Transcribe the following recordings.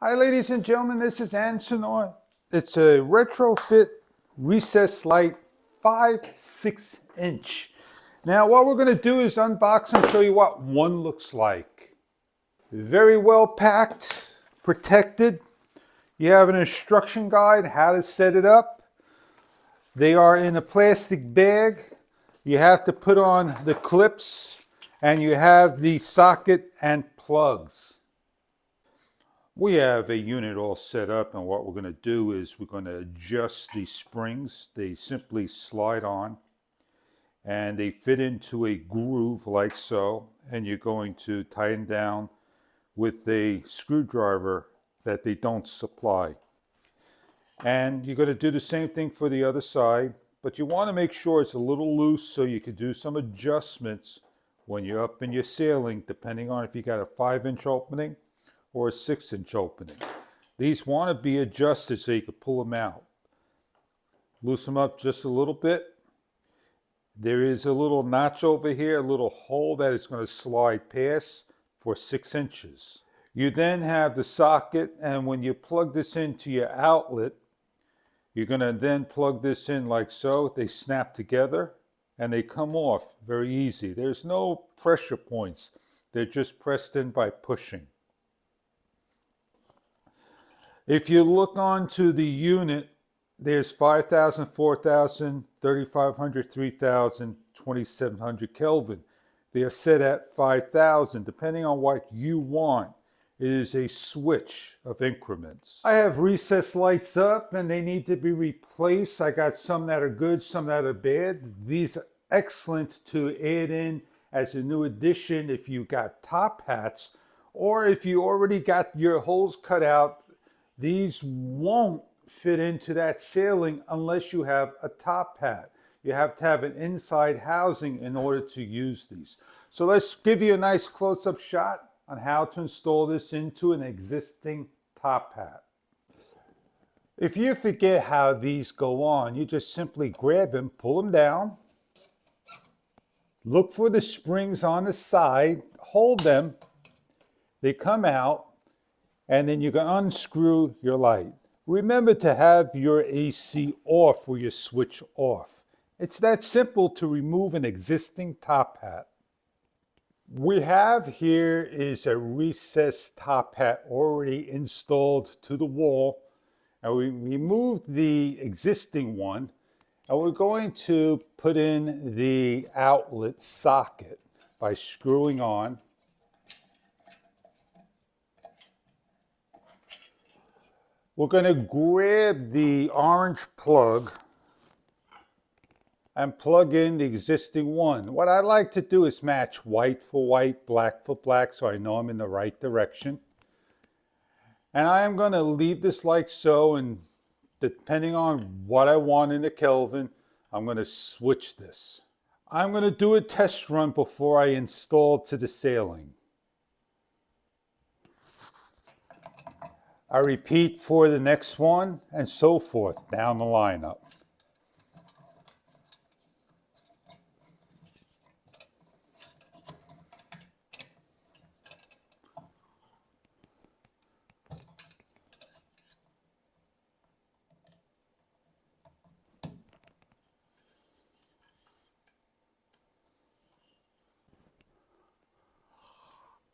Hi ladies and gentlemen, this is Ensenior. It's a retrofit recessed light 5/6 inch. Now what we're going to do is unbox and show you what one looks like. Very well packed, protected. You have an instruction guide how to set it up. They are in a plastic bag. You have to put on the clips and you have the socket and plugs. We have a unit all set up, and what we're going to do is we're going to adjust these springs. They simply slide on and they fit into a groove like so, and you're going to tighten down with a screwdriver that they don't supply. And you're going to do the same thing for the other side, but you want to make sure it's a little loose so you can do some adjustments when you're up in your ceiling, depending on if you got a 5-inch opening or a 6-inch opening. These want to be adjusted so you can pull them out. Loosen them up just a little bit. There is a little notch over here, a little hole that is going to slide past for 6 inches. You then have the socket, and when you plug this into your outlet, you're going to then plug this in like so. They snap together and they come off very easy. There's no pressure points. They're just pressed in by pushing. If you look onto the unit, there's 5,000, 4,000, 3,500, 3,000, 2,700 Kelvin. They are set at 5,000. Depending on what you want, it is a switch of increments. I have recessed lights up and they need to be replaced. I got some that are good, some that are bad. These are excellent to add in as a new addition if you got top hats, or if you already got your holes cut out. These won't fit into that ceiling unless you have a top hat. You have to have an inside housing in order to use these. So let's give you a nice close-up shot on how to install this into an existing top hat. If you forget how these go on, you just simply grab them, pull them down, look for the springs on the side, hold them, they come out, and then you can unscrew your light. Remember to have your AC off or your switch off. It's that simple to remove an existing top hat. We have here is a recessed top hat already installed to the wall, and we removed the existing one, and we're going to put in the outlet socket by screwing on. We're going to grab the orange plug and plug in the existing one. What I like to do is match white for white, black for black, so I know I'm in the right direction. And I am going to leave this like so, and depending on what I want in the Kelvin, I'm going to switch this. I'm going to do a test run before I install to the ceiling. I repeat for the next one, and so forth down the lineup.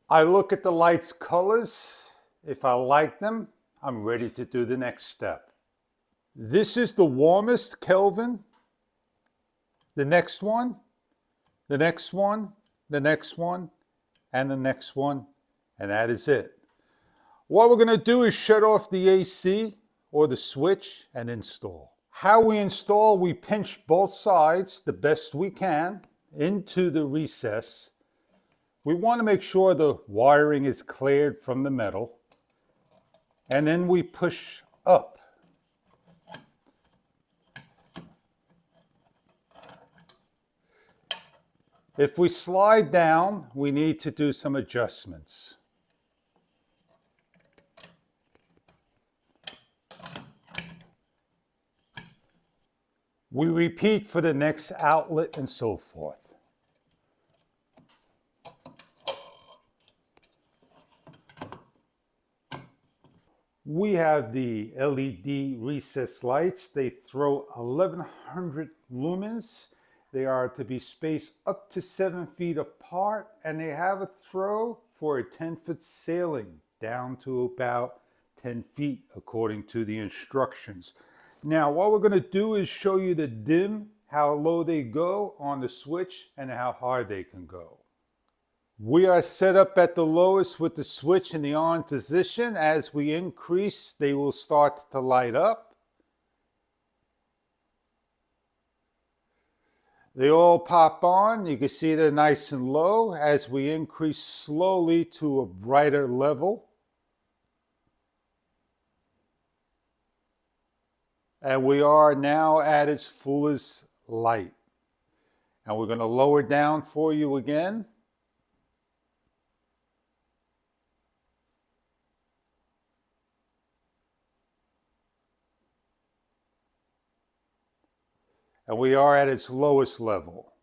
I look at the light's colors. If I like them, I'm ready to do the next step. This is the warmest Kelvin. The next one, the next one, the next one, and the next one, and that is it. What we're going to do is shut off the AC or the switch and install. How we install, we pinch both sides the best we can into the recess. We want to make sure the wiring is cleared from the metal, and then we push up. If we slide down, we need to do some adjustments. We repeat for the next outlet and so forth. We have the LED recessed lights. They throw 1100 lumens. They are to be spaced up to 7 feet apart, and they have a throw for a 10-foot sailing down to about 10 feet according to the instructions. Now what we're going to do is show you the dim, how low they go on the switch, and how high they can go. We are set up at the lowest with the switch in the on position. As we increase, they will start to light up. They all pop on. You can see they're nice and low. As we increase slowly to a brighter level, and we are now at its fullest light. And we're going to lower down for you again. And we are at its lowest level.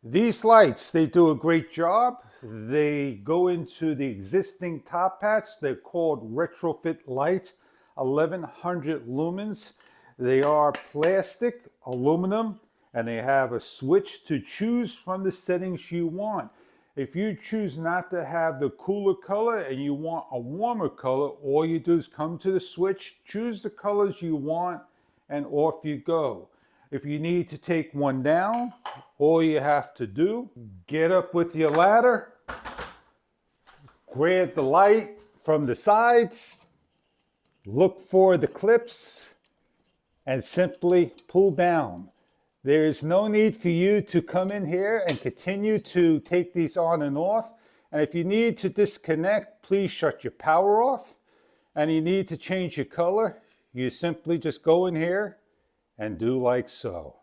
These lights, they do a great job. They go into the existing top hats. They're called retrofit lights, 1100 lumens. They are plastic, aluminum, and they have a switch to choose from the settings you want. If you choose not to have the cooler color and you want a warmer color, all you do is come to the switch, choose the colors you want, and off you go. If you need to take one down, all you have to do, get up with your ladder, grab the light from the sides, look for the clips, and simply pull down. There is no need for you to come in here and continue to take these on and off. And if you need to disconnect, please shut your power off. And you need to change your color, you simply just go in here and do like so.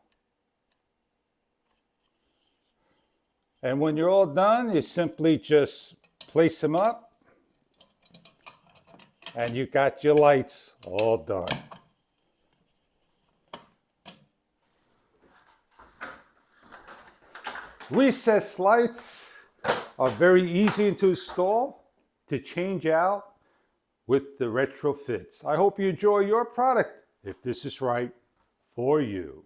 And when you're all done, you simply just place them up and you got your lights all done. Recessed lights are very easy to install, to change out with the retrofits. I hope you enjoy your product if this is right for you.